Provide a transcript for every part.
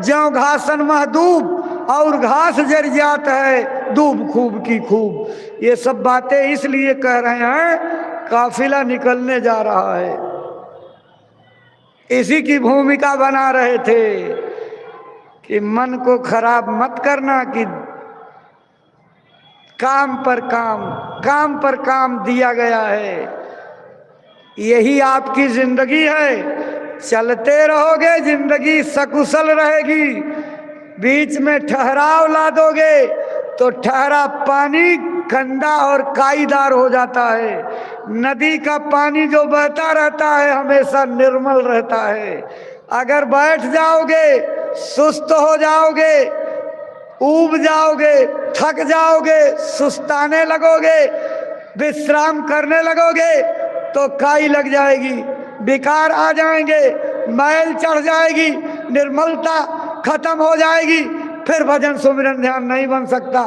ज्यों घासन महदूब, और घास जर जात है दूब खूब की खूब। ये सब बातें इसलिए कह रहे हैं, काफिला निकलने जा रहा है, इसी की भूमिका बना रहे थे कि मन को खराब मत करना, कि काम पर काम, काम पर काम दिया गया है। यही आपकी जिंदगी है, चलते रहोगे जिंदगी सकुशल रहेगी। बीच में ठहराव ला दोगे तो ठहरा पानी गंदा और काईदार हो जाता है। नदी का पानी जो बहता रहता है हमेशा निर्मल रहता है। अगर बैठ जाओगे सुस्त हो जाओगे, ऊब जाओगे, थक जाओगे, सुस्ताने लगोगे, विश्राम करने लगोगे तो काई लग जाएगी, विकार आ जाएंगे, मैल चढ़ जाएगी, निर्मलता खत्म हो जाएगी, फिर भजन सुमिरन ध्यान नहीं बन सकता।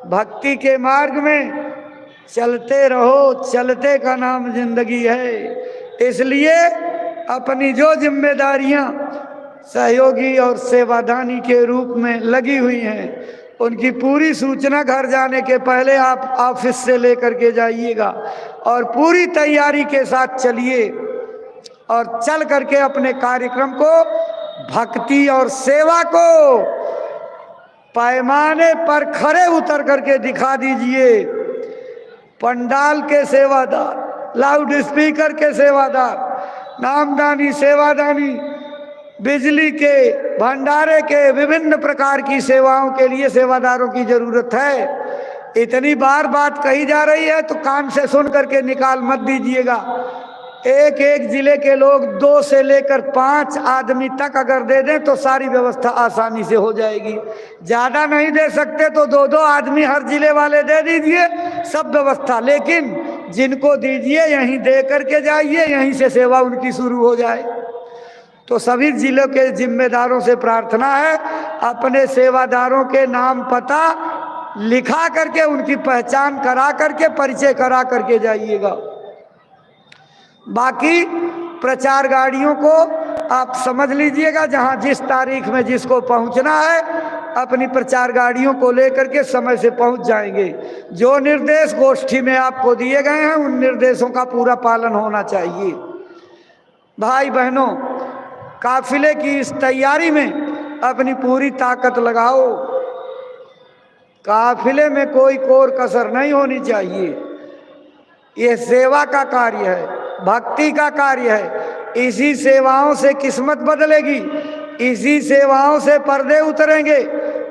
भक्ति के मार्ग में चलते रहो, चलते का नाम जिंदगी है। इसलिए अपनी जो जिम्मेदारियां सहयोगी और सेवादानी के रूप में लगी हुई हैं, उनकी पूरी सूचना घर जाने के पहले आप ऑफिस से लेकर के जाइएगा और पूरी तैयारी के साथ चलिए और चल करके अपने कार्यक्रम को, भक्ति और सेवा को पैमाने पर खरे उतर करके दिखा दीजिए। पंडाल के सेवादार, लाउड स्पीकर के सेवादार, नामदानी सेवादानी, बिजली के, भंडारे के, विभिन्न प्रकार की सेवाओं के लिए सेवादारों की जरूरत है। इतनी बार बात कही जा रही है तो कान से सुन करके निकाल मत दीजिएगा। एक एक जिले के लोग 2 से लेकर 5 आदमी तक अगर दे दें तो सारी व्यवस्था आसानी से हो जाएगी। ज़्यादा नहीं दे सकते तो 2-2 आदमी हर जिले वाले दे दीजिए, सब व्यवस्था। लेकिन जिनको दीजिए यहीं दे करके जाइए, यहीं से सेवा उनकी शुरू हो जाए। तो सभी जिलों के जिम्मेदारों से प्रार्थना है, अपने सेवादारों के नाम पता लिखा करके, उनकी पहचान करा करके, परिचय करा करके जाइएगा। बाकी प्रचार गाड़ियों को आप समझ लीजिएगा, जहां जिस तारीख में जिसको पहुंचना है अपनी प्रचार गाड़ियों को लेकर के समय से पहुंच जाएंगे। जो निर्देश गोष्ठी में आपको दिए गए हैं उन निर्देशों का पूरा पालन होना चाहिए। भाई बहनों, काफिले की इस तैयारी में अपनी पूरी ताकत लगाओ। काफिले में कोई कोर कसर नहीं होनी चाहिए। यह सेवा का कार्य है, भक्ति का कार्य है। इसी सेवाओं से किस्मत बदलेगी, इसी सेवाओं से पर्दे उतरेंगे,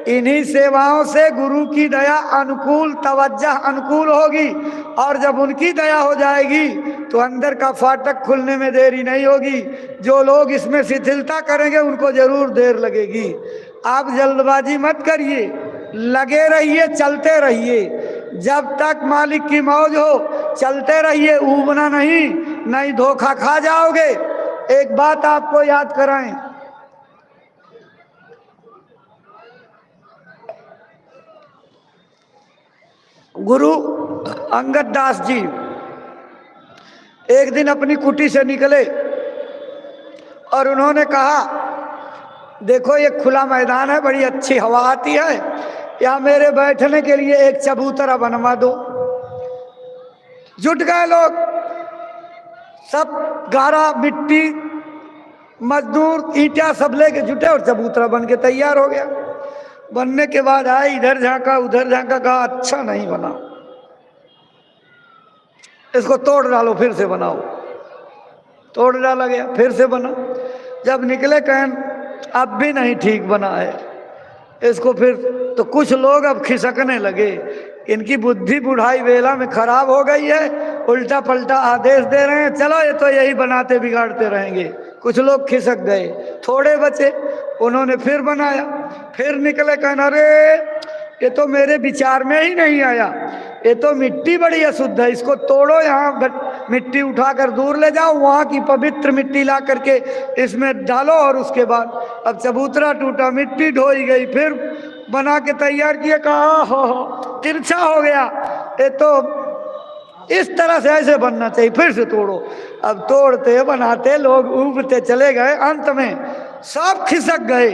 इन्हीं सेवाओं से गुरु की दया अनुकूल, तवज्जह अनुकूल होगी। और जब उनकी दया हो जाएगी तो अंदर का फाटक खुलने में देरी नहीं होगी। जो लोग इसमें शिथिलता करेंगे उनको जरूर देर लगेगी। आप जल्दबाजी मत करिए, लगे रहिए, चलते रहिए। जब तक मालिक की मौज हो चलते रहिए, ऊबना नहीं धोखा खा जाओगे। एक बात आपको याद कराएं, गुरु अंगद दास जी एक दिन अपनी कुटी से निकले और उन्होंने कहा, देखो ये खुला मैदान है, बड़ी अच्छी हवा आती है, यहाँ मेरे बैठने के लिए एक चबूतरा बनवा दो। जुट गए लोग, सब गारा, मिट्टी, मजदूर, ईंटा सब लेके जुटे और चबूतरा बन के तैयार हो गया। बनने के बाद आए, इधर झांका उधर झांका, कहा अच्छा नहीं बना, इसको तोड़ डालो, फिर से बनाओ। तोड़ डाला गया, फिर से बना। जब निकले कहें अब भी नहीं ठीक बना है इसको, फिर तो कुछ लोग अब खिसकने लगे, इनकी बुद्धि बुढ़ाई वेला में खराब हो गई है, उल्टा पलटा आदेश दे रहे हैं, चलो ये तो यही बनाते बिगाड़ते रहेंगे। कुछ लोग खिसक गए, थोड़े बचे, उन्होंने फिर बनाया। फिर निकले कहना, अरे ये तो मेरे विचार में ही नहीं आया, ये तो मिट्टी बड़ी अशुद्ध है, इसको तोड़ो, यहाँ मिट्टी उठाकर दूर ले जाओ, वहाँ की पवित्र मिट्टी ला करके इसमें डालो। और उसके बाद अब चबूतरा टूटा, मिट्टी ढोई गई, फिर बना के तैयार किया, कहा हो तिरछा हो गया, ये तो इस तरह से ऐसे बनना चाहिए, फिर से तोड़ो। अब तोड़ते बनाते लोग उबते चले गए, अंत में सब खिसक गए।